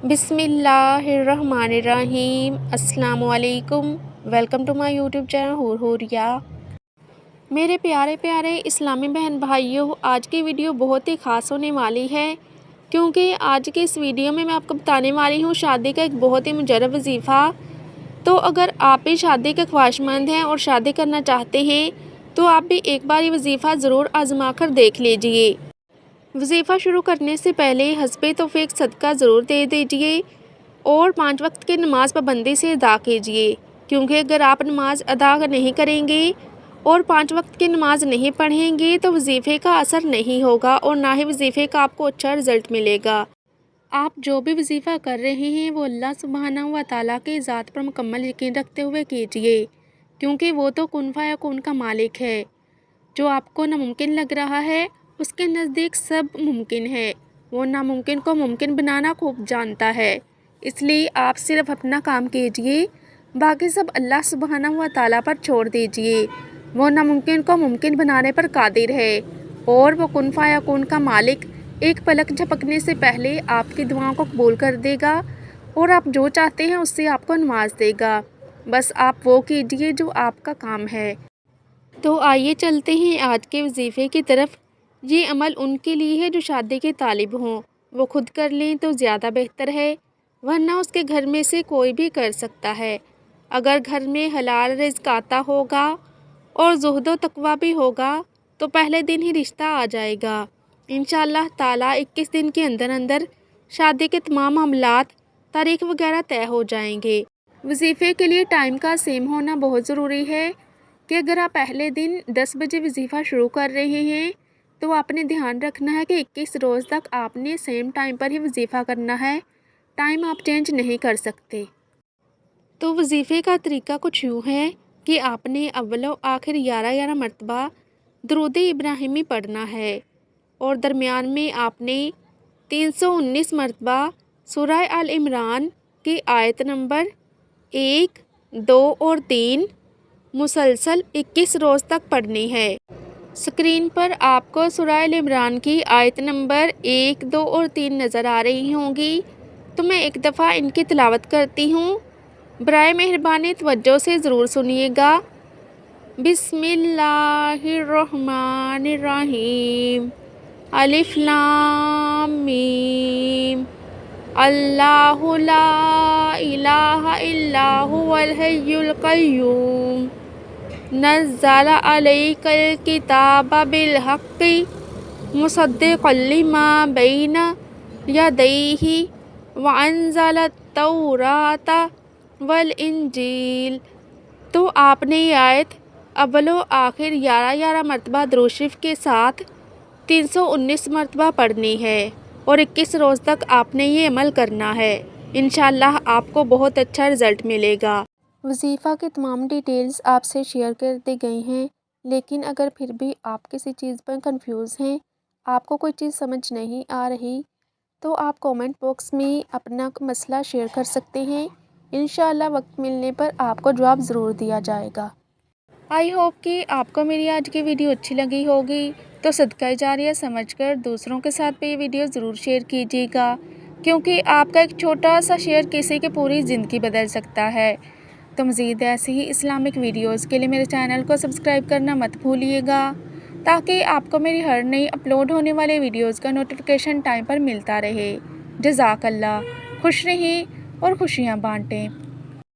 بسم اللہ الرحمن الرحیم۔ السلام علیکم۔ Welcome to my YouTube channel ہوریا۔ میرے پیارے پیارے اسلامی بہن بھائیوں، آج کی ویڈیو بہت ہی خاص ہونے والی ہے، کیونکہ آج کے اس ویڈیو میں آپ کو بتانے والی ہوں شادی کا ایک بہت ہی مجرب وظیفہ۔ تو اگر آپ بھی شادی کے خواہش مند ہیں اور شادی کرنا چاہتے ہیں تو آپ بھی ایک بار یہ وظیفہ ضرور آزما کر دیکھ لیجئے۔ وظیفہ شروع کرنے سے پہلے حسب توفیق صدقہ ضرور دے دیجئے اور 5 وقت کی نماز پابندی سے ادا کیجئے، کیونکہ اگر آپ نماز ادا نہیں کریں گے اور 5 وقت کی نماز نہیں پڑھیں گے تو وظیفے کا اثر نہیں ہوگا اور نہ ہی وظیفے کا آپ کو اچھا رزلٹ ملے گا۔ آپ جو بھی وظیفہ کر رہے ہیں وہ اللہ سبحانہ و تعالیٰ کی ذات پر مکمل یقین رکھتے ہوئے کیجئے، کیونکہ وہ تو کن فیکون کا مالک ہے۔ جو آپ کو ناممکن لگ رہا ہے اس کے نزدیک سب ممکن ہے۔ وہ ناممکن کو ممکن بنانا خوب جانتا ہے، اس لیے آپ صرف اپنا کام کیجئے، باقی سب اللہ سبحانہ و تعالیٰ پر چھوڑ دیجئے۔ وہ ناممکن کو ممکن بنانے پر قادر ہے اور وہ کن فیکون کا مالک ایک پلک جھپکنے سے پہلے آپ کی دعاؤں کو قبول کر دے گا اور آپ جو چاہتے ہیں اس سے آپ کو نواز دے گا۔ بس آپ وہ کیجئے جو آپ کا کام ہے۔ تو آئیے چلتے ہیں آج کے وظیفے کی طرف۔ یہ عمل ان کے لیے ہے جو شادی کے طالب ہوں، وہ خود کر لیں تو زیادہ بہتر ہے، ورنہ اس کے گھر میں سے کوئی بھی کر سکتا ہے۔ اگر گھر میں حلال رزق آتا ہوگا اور زہد و تقویٰ بھی ہوگا تو پہلے دن ہی رشتہ آ جائے گا۔ انشاءاللہ تعالیٰ 21 دن کے اندر اندر شادی کے تمام معاملات، تاریخ وغیرہ طے ہو جائیں گے۔ وظیفے کے لیے ٹائم کا سیم ہونا بہت ضروری ہے کہ اگر آپ پہلے دن 10 بجے وظیفہ شروع کر رہے ہیں تو آپ نے دھیان رکھنا ہے کہ 21 روز تک آپ نے سیم ٹائم پر ہی وظیفہ کرنا ہے، ٹائم آپ چینج نہیں کر سکتے۔ تو وظیفے کا طریقہ کچھ یوں ہے کہ آپ نے اول و آخر 11 مرتبہ درود ابراہیمی پڑھنا ہے اور درمیان میں آپ نے 319 مرتبہ سورہ آل عمران کی آیت نمبر 1، 2 اور 3 مسلسل 21 روز تک پڑھنی ہے۔ اسکرین پر آپ کو سورہ آل عمران کی آیت نمبر 1، 2 اور 3 نظر آ رہی ہوں گی، تو میں ایک دفعہ ان کی تلاوت کرتی ہوں، برائے مہربانی توجہ سے ضرور سنیے گا۔ بسم اللہ الرحمن الرحیم۔ الف لام میم۔ اللہ لا الہ الا هو الحی القیوم۔ نزل علیک الکتاب بالحق مصدقا لما بین یدیہ وانزل التوراۃ والانجیل۔ تو آپ نے یہ آیت اول و آخر 11 مرتبہ درود شریف کے ساتھ 319 مرتبہ پڑھنی ہے اور 21 روز تک آپ نے یہ عمل کرنا ہے۔ انشاءاللہ آپ کو بہت اچھا رزلٹ ملے گا۔ وظیفہ کی تمام ڈیٹیلز آپ سے شیئر کر دی گئی ہیں، لیکن اگر پھر بھی آپ کسی چیز پر کنفیوز ہیں، آپ کو کوئی چیز سمجھ نہیں آ رہی، تو آپ کومنٹ باکس میں اپنا مسئلہ شیئر کر سکتے ہیں۔ انشاءاللہ وقت ملنے پر آپ کو جواب ضرور دیا جائے گا۔ آئی ہوپ کہ آپ کو میری آج کی ویڈیو اچھی لگی ہوگی، تو صدقہ جاریہ سمجھ کر دوسروں کے ساتھ بھی یہ ویڈیو ضرور شیئر کیجیے گا، کیونکہ آپ کا ایک چھوٹا سا شیئر کسی کی پوری زندگی بدل سکتا ہے۔ تو مزید ایسی ہی اسلامک ویڈیوز کے لیے میرے چینل کو سبسکرائب کرنا مت بھولیے گا، تاکہ آپ کو میری ہر نئی اپلوڈ ہونے والے ویڈیوز کا نوٹیفیکیشن ٹائم پر ملتا رہے۔ جزاک اللہ۔ خوش رہیں اور خوشیاں بانٹیں۔